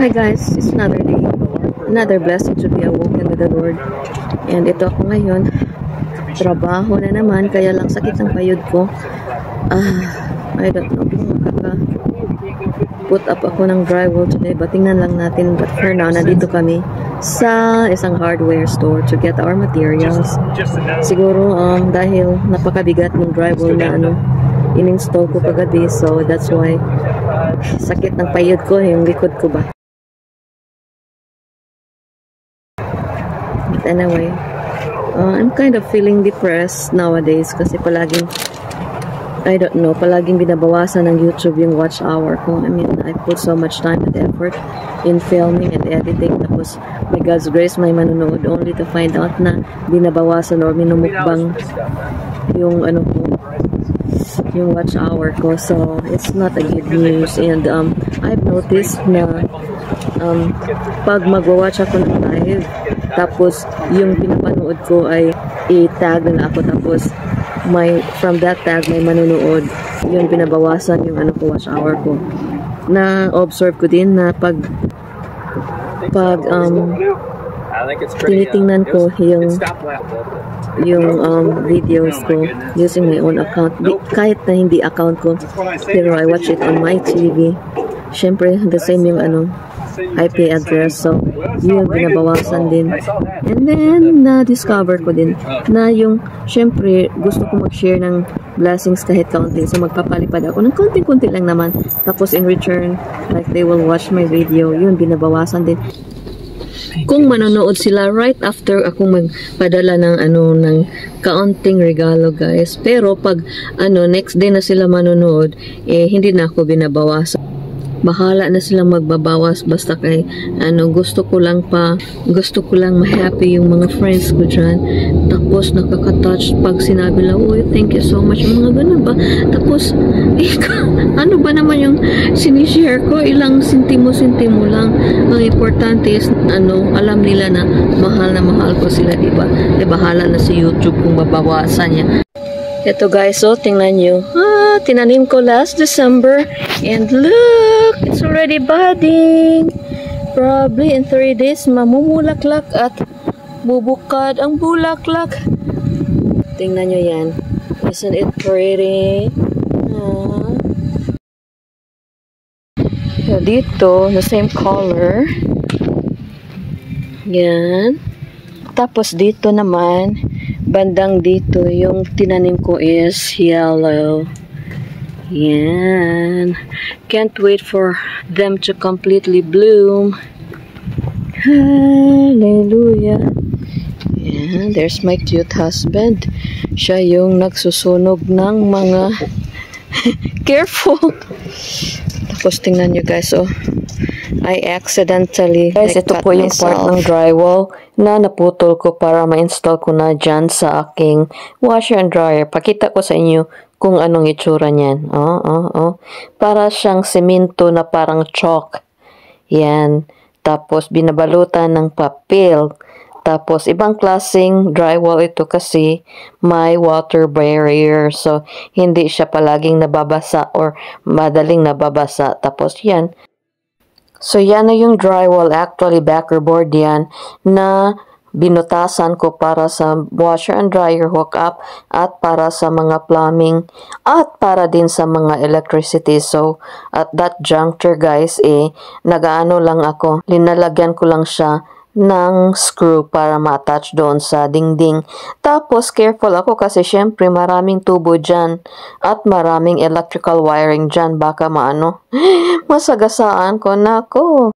Hi guys, it's another day, another blessing to be awoken with the Lord. And ito ako ngayon, trabaho na naman, kaya lang sakit ng payod ko. I don't know kung makaka-put up ako ng drywall today, but tingnan lang natin. But for now, nandito kami sa isang hardware store to get our materials. Siguro dahil napakabigat ng drywall na in-install ko kagabi, so that's why sakit ng payod ko, yung likod ko ba. But anyway, I'm kind of feeling depressed nowadays kasi palaging, I don't know, palaging binabawasan ng YouTube yung watch hour ko. I mean, I put so much time and effort in filming and editing, tapos by God's grace may manonood, only to find out na binabawasan or minumukbang yung ko, yung watch hour ko. So it's not a good news. And I've noticed na pag magwa-watch ako ng live, tapos yung pinapanood ko ay i-tag na ako, tapos from that tag may manonood, yung binabawasan yung ko, watch hour ko. Na-observe ko din na pag tinitingnan ko yung videos ko using my own account, kahit na hindi account ko, pero I watch it on my TV, syempre the same yung IP address, so yun binabawasan din. And then na-discover ko din na yung syempre gusto ko mag-share ng blessings kahit kaunti, so magpapalipad ako ng konting-konti lang naman, tapos in return like they will watch my video, yun binabawasan din. Kung manonood sila right after akong magpadala ng kaunting regalo, guys, pero pag next day na sila manonood, hindi na ako binabawasan. Bahala na silang magbabawas, basta kay gusto ko lang ma-happy yung mga friends ko dyan. Tapos nakaka-touch pag sinabi lang, uy, thank you so much, mga ganun ba. Tapos ano ba naman yung sinishare ko, ilang sintimo lang. Ang importante is alam nila na mahal ko sila, diba? Bahala na si YouTube kung babawasan niya. Ito guys, so tingnan nyo, tinanim ko last December, and look, it's already budding. Probably in 3 days mamumulaklak at bubukad ang bulaklak. Tingnan nyo yan, isn't it pretty? So dito, the same color, yan. Tapos dito naman, bandang dito, yung tinanim ko is yellow. Yan. Can't wait for them to completely bloom. Hallelujah. Yan. There's my cute husband. Siya yung nagsusunog ng mga careful. Tapos tingnan nyo guys, I accidentally, guys, ito po yung part ng drywall na naputol ko para ma-install ko na dyan sa aking washer and dryer. Pakita ko sa inyo kung anong itsura niyan. Para siyang semento na parang chalk. Yan. Tapos binabalutan ng papel. Tapos ibang klaseng drywall ito kasi may water barrier. So hindi siya palaging nababasa or madaling nababasa. Tapos yan. So yan na yung drywall, actually backer board yan na binutasan ko para sa washer and dryer hookup at para sa mga plumbing at para din sa mga electricity. So at that juncture guys, nagaano lang ako, linalagyan ko lang siya ng screw para ma-attach doon sa dingding. Tapos careful ako kasi syempre maraming tubo dyan at maraming electrical wiring dyan, baka masagasaan ko. Nako.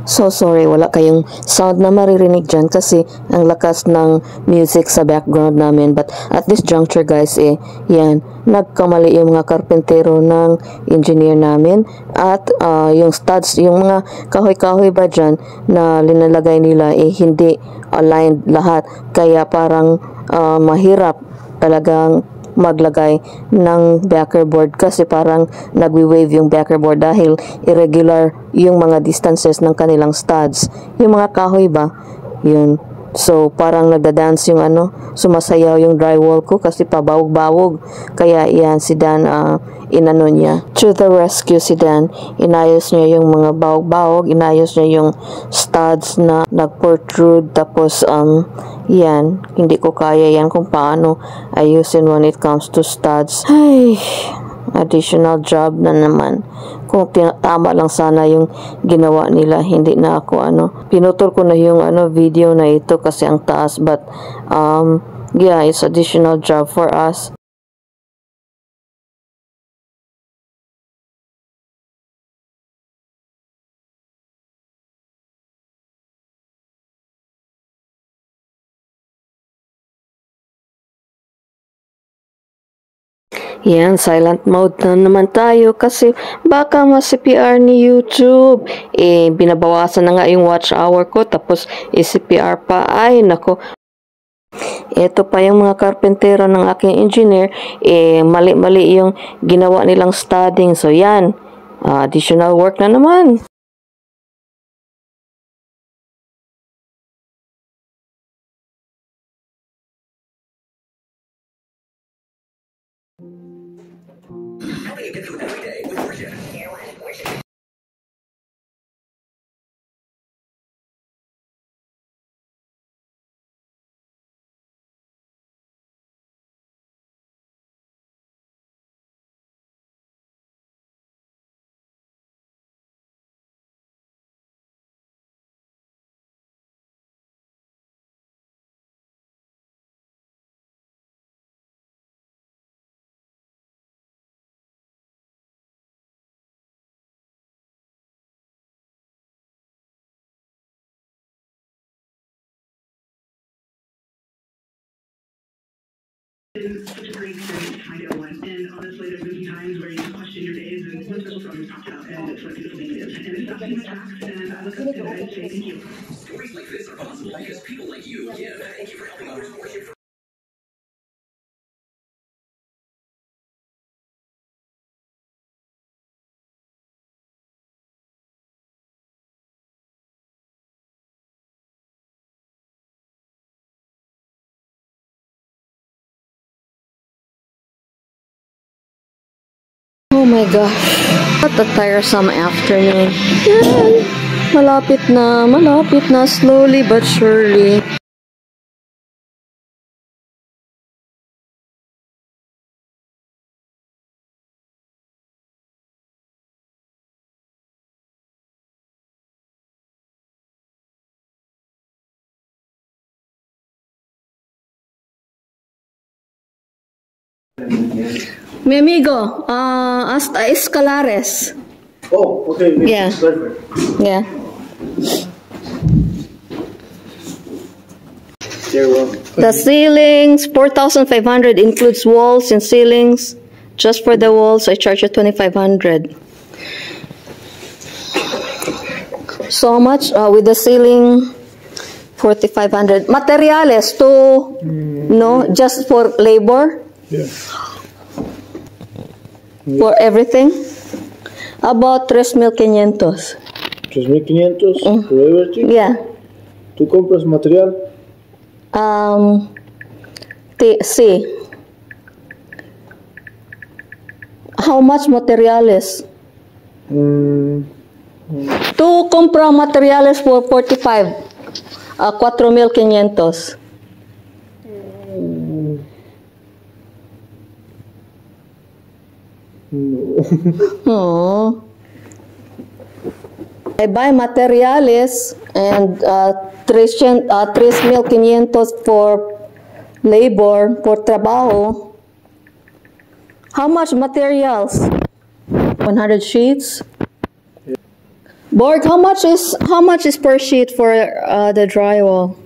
So sorry, wala kayong sound na maririnig dyan kasi ang lakas ng music sa background namin. But at this juncture guys, yan, nagkamali yung mga karpentero ng engineer namin. At yung studs, yung mga kahoy-kahoy ba dyan na linalagay nila, hindi aligned lahat. Kaya parang mahirap talagang maglagay ng backer board kasi parang nagwi-wave yung backer board dahil irregular yung mga distances ng kanilang studs. Yung mga kahoy ba, Yun. So, parang nagda-dance yung ano, sumasayaw yung drywall ko kasi pabawog-bawog. Kaya yan, si Dan, inano niya. To the rescue si Dan. Inayos niya yung mga bawog-bawog, inayos niya yung studs na nag-protrude. Tapos, yan, hindi ko kaya yan kung paano ayusin when it comes to studs. Ay, additional job na naman. Kung tama lang sana yung ginawa nila, hindi na ako pinutol ko na yung video na ito kasi ang taas, but yeah, it's additional job for us. Yan, silent mode na naman tayo kasi baka ma-CPR ni YouTube. Binabawasan na nga yung watch hour ko tapos CPR pa. Ay, nako. Ito pa yung mga karpentero ng aking engineer. Mali-mali yung ginawa nilang studding. So, yan. Additional work na naman. Such a great experience to find out one. And honestly, there's been times where you question your days, and one special song is popped out, and it's what beautiful thing it is. And it stops me in my tracks, and I look up to it and say thank you. Stories like this are possible because people like you give. Thank you for helping others worship. Oh my gosh, what a tiresome afternoon. Yan. Malapit na, slowly but surely. Mi amigo, hasta Escalares. Oh, okay. Yeah. Perfect. Yeah. You're welcome. The ceilings, 4,500 includes walls and ceilings. Just for the walls, I charge you 2,500. So much with the ceiling, 4,500. Materiales to, no, just for labor, Yeah. for everything. About 3,500. 3,500 for everything. Yeah. ¿Tú compras material? See. How much materiales? Tu compra materiales for 45. 4,500. Oh. I buy materiales and 3,500 for labor, for trabajo. How much materials? 100 sheets. Board, how much is per sheet for the drywall?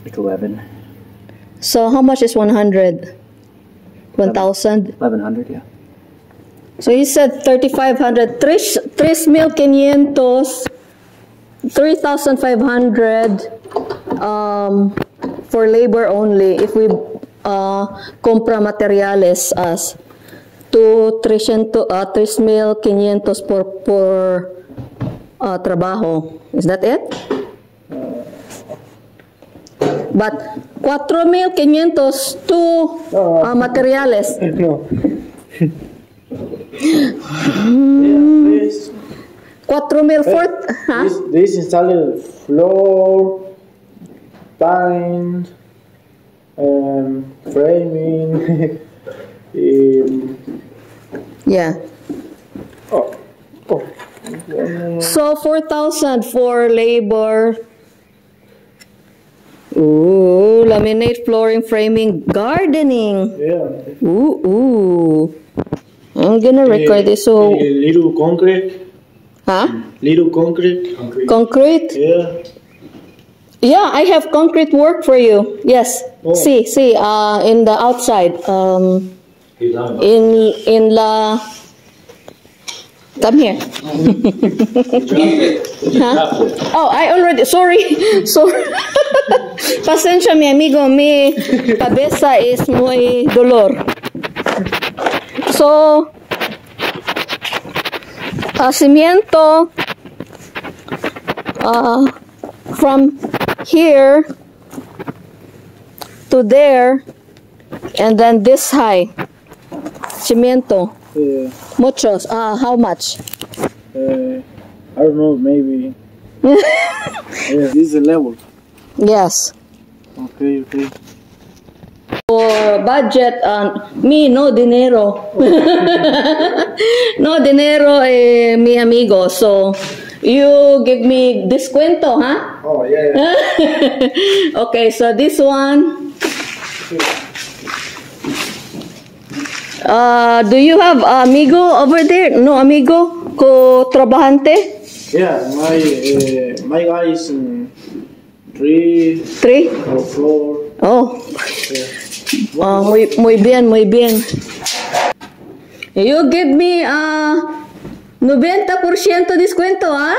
Like 11. So how much is 100? 1,000? 1,100, yeah. So you said 3,500. 3,500. 3,500 for labor only. If we compra materiales as to 3,500 por trabajo. Is that it? But 4,500 to materiales. No. 4,000 huh? This installed floor, paint, framing. Yeah. Oh. So 4,000 for labor. Ooh, laminate, flooring, framing, gardening. Yeah. Ooh. I'm gonna record this. So, Little concrete. huh? Little concrete. Concrete? Yeah. Yeah, I have concrete work for you. Yes. Oh. See, in the outside. In la. Come here. Huh? Oh, I already. Sorry. Pasensya, mi amigo. Mi cabeza es muy dolor. So, cimiento from here to there, and then this high. Cimiento. Muchos. How much? I don't know, maybe. Yeah, this is the level. Yes. Okay. For budget, me no dinero. No dinero, mi amigo. So, you give me descuento, huh? Oh, yeah. Okay, so this one. Do you have amigo over there? No amigo? Co-trabajante? Yeah, my guy is in 3 or 4. Oh. Yeah. Muy bien, muy bien. You give me 90% descuento, ¿ah?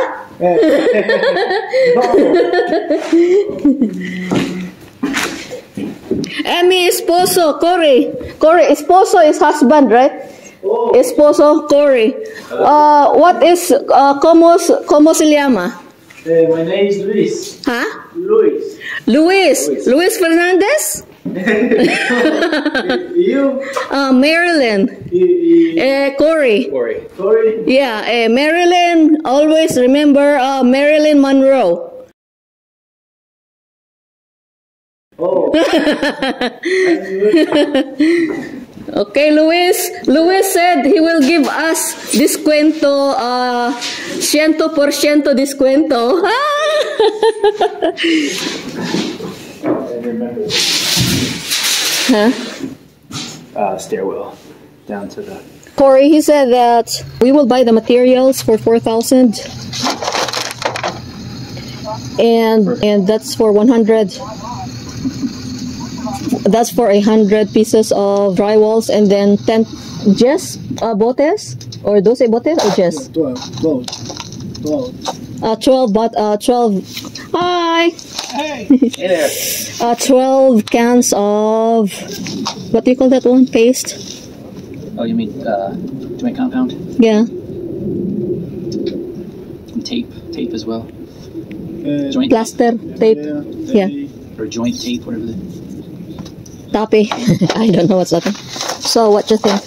Mi esposo, Corey. Corey, esposo is husband, right? Oh. Esposo, Corey. What is, ¿cómo se llama? My name is Luis. Huh? Luis. Luis Fernandez? You? Marilyn. Corey. Sorry. Yeah, Marilyn, always remember Marilyn Monroe. Oh. Okay, Luis said he will give us descuento, 100% descuento. Huh? Stairwell down to the. Corey, he said that we will buy the materials for 4,000, and that's for 100. That's for 100 pieces of drywalls, and then 10 botes or 12 botes or just 12. 12, but 12. Hi. Hey there. 12 cans of, what do you call that one? Paste. Oh, you mean joint compound? Yeah. And tape as well. Joint Plaster tape. Yeah. or joint tape, whatever. Tapi. I don't know what's that. So what you think?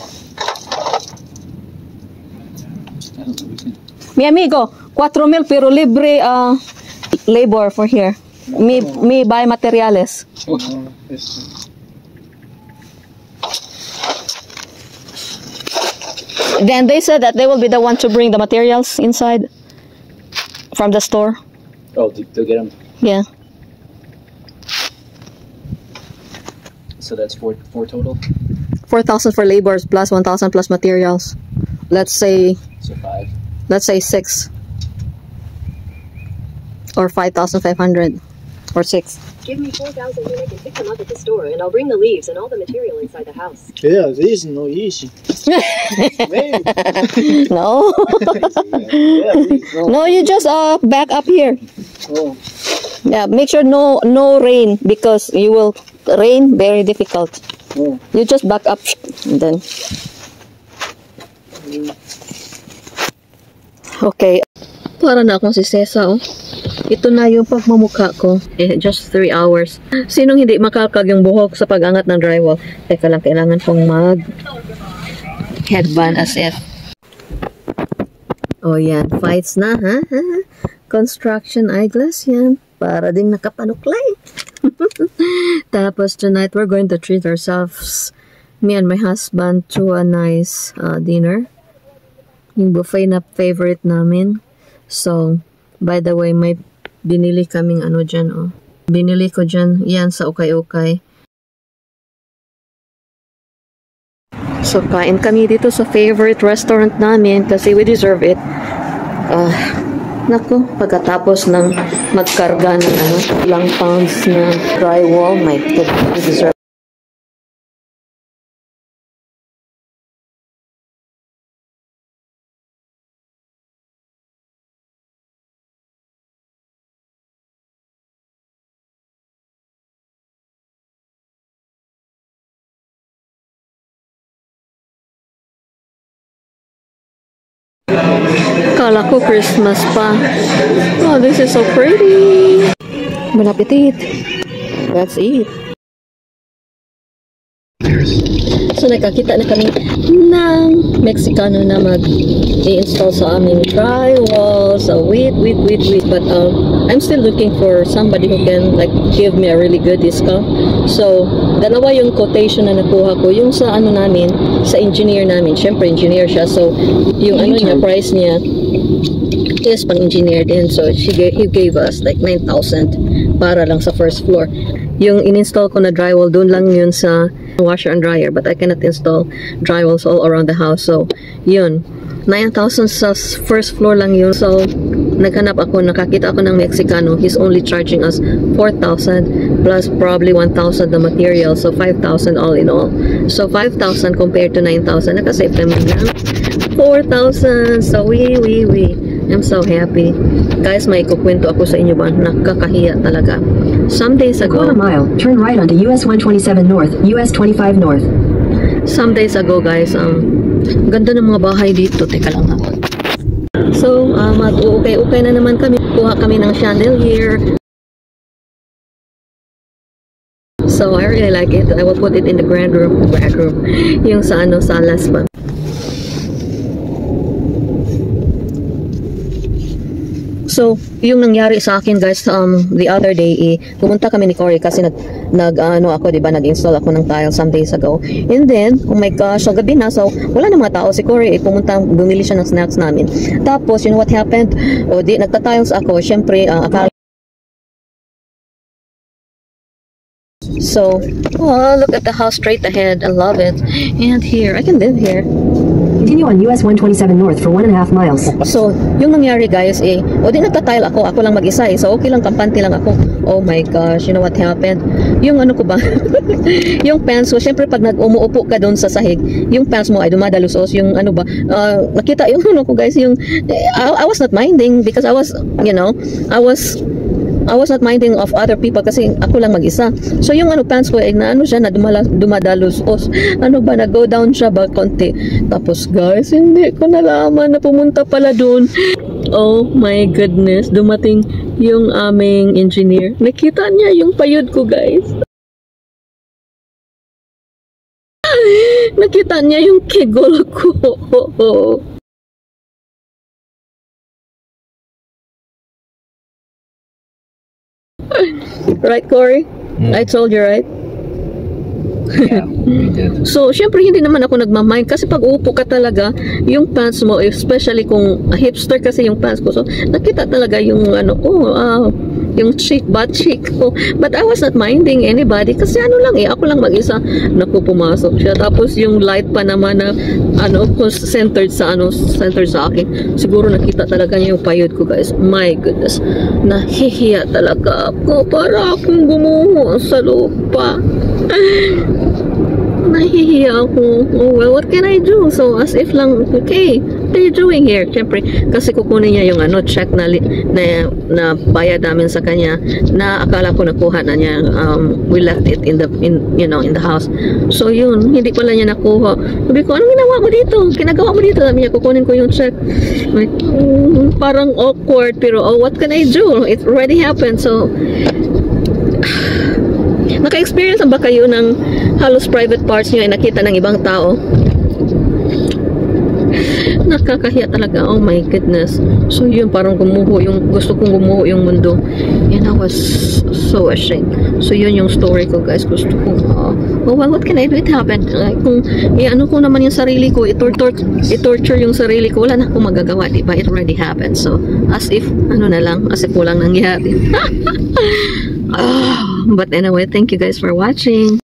I don't know. Mi amigo, 4,000 pero libre labor for here. Me buy materiales. Then they said that they will be the one to bring the materials inside from the store. Oh, they'll get them. Yeah. So that's four total. 4,000 for labors plus 1,000 plus materials. Let's say So 5. Let's say 6 or 5,500 or 6. Give me 4,000 units and pick them up at the store, and I'll bring the leaves and all the material inside the house. Yeah, this is not easy. Maybe. No. Yeah, this is not. No, you just back up here. Oh. Yeah, make sure no rain because you will rain very difficult. Oh. You just back up and then. Okay. Para na akong si Cesa, oh. ito na yung pagmumukha ko. Just 3 hours. Sinong hindi makalkag yung buhok sa pag-angat ng drywall? Teka lang, kailangan kong mag headband as if. Oh, yan. Fights na, ha? Construction eyeglass yan. Para ding nakapanuklay. Tapos tonight, we're going to treat ourselves, me and my husband, to a nice dinner. Yung buffet na favorite namin. So, by the way, may binili kaming ano dyan, oh. Binili ko dyan, yan sa ukay-ukay. So, kain kami dito sa favorite restaurant namin kasi we deserve it. Naku, pagkatapos ng magkarga ng ilang pounds na drywall, my God, we deserve it. Kala ko Christmas pa. Oh, this is so pretty. Bon appetit. Let's eat. So, nakakita na kami ng Mexicano na mag-i-install sa aming drywall. So, wait. But I'm still looking for somebody who can like give me a really good discount. So, dalawa yung quotation na nakuha ko. Yung sa ano namin, sa engineer namin. Siyempre, engineer siya. So, yung ano niya, price niya is pang-engineer din. So, he gave us like 9,000 para lang sa first floor. Yung in-install ko na drywall, doon lang yun sa washer and dryer. But I cannot install drywalls all around the house. So, yun. 9,000 sa first floor lang yun. So, naghanap ako, nakakita ako ng Mexicano. He's only charging us 4,000 plus probably 1,000 the material. So, 5,000 all in all. So, 5,000 compared to 9,000. Nakasave naman lang 4,000. So, I'm so happy. Guys, may kukwento ako sa inyo ba? Nakakahiya talaga. Some days ago, Quarter mile, turn right onto US 127 North, US 25 North. Some days ago, guys, ganda ng mga bahay dito. Teka lang ako. So, mag-ukay-ukay na naman kami. Kuha kami ng chandelier. So, I really like it. I will put it in the grand room. Yung sa salas pa. So, yung nangyari sa akin, guys, the other day, pumunta kami ni Cory kasi nag-install ako ng tile some days ago. And then, oh my gosh, so gabi na, so wala na mga tao. Si Cory, pumunta, bumili siya ng snacks namin. Tapos, you know what happened? O, nagta-tiles ako. Syempre, akala. So, oh, look at the house straight ahead. I love it. And here, I can live here. Continue on US 127 North for 1.5 miles. So, yung nangyari, guys, di nagtatile ako lang mag-isa so okay lang, kampante lang ako. Oh my gosh, you know what happened? Yung ano ko ba? Yung pants ko, syempre pag umuupo ka doon sa sahig, yung pants mo ay dumadalusos, yung ano ba, nakita yung ano ko, guys, yung, I was not minding because I was not minding of other people kasi ako lang mag-isa. So yung pants ko ay siya na dumadalos. Ano ba, nag-go down siya ba konti. Tapos guys, hindi ko nalaman na pumunta pala doon. Oh my goodness, dumating yung aming engineer. Nakita niya yung payod ko, guys. Nakita niya yung kigol ko. Right, Cory? I told you, right? Yeah, we did. So, syempre hindi naman ako nagmamind kasi pag upo ka talaga, yung pants mo, especially kung hipster kasi yung pants ko. So, nakita talaga yung yung butt cheek ko. But I was not minding anybody kasi ako lang mag-isa. Naku, pumasok siya. Tapos yung light pa naman na centered sa akin. Siguro nakita talaga niya yung payod ko, guys. My goodness. Nahihiya talaga ako para akong gumuho sa lupa. Nahihiya ako. Oh, well, what can I do? So, as if lang, okay, what are you doing here? Siyempre, kasi kukunin niya yung ano, check na bayad namin sa kanya, na akala ko nakuha na niya. We left it in the house. So yun, hindi pala niya nakuha. Sabi ko, anong ginawa mo dito? Kinagawa mo dito? Sabi niya, kukunin ko yung check. Like, parang awkward, pero what can I do? It already happened. So naka-experience ba kayo ng halos private parts nyo ay nakita ng ibang tao? Nakakahiya talaga. Oh my goodness. So yun, parang gusto kong gumuho yung mundo. And I was so ashamed. So yun yung story ko, guys. Gusto kong well, what can I do? It happened. Kung ano ko naman yung sarili ko, i-torture yung sarili ko, wala na akong magagawa, diba? It already happened. So as if walang nangyari. But anyway, thank you guys for watching.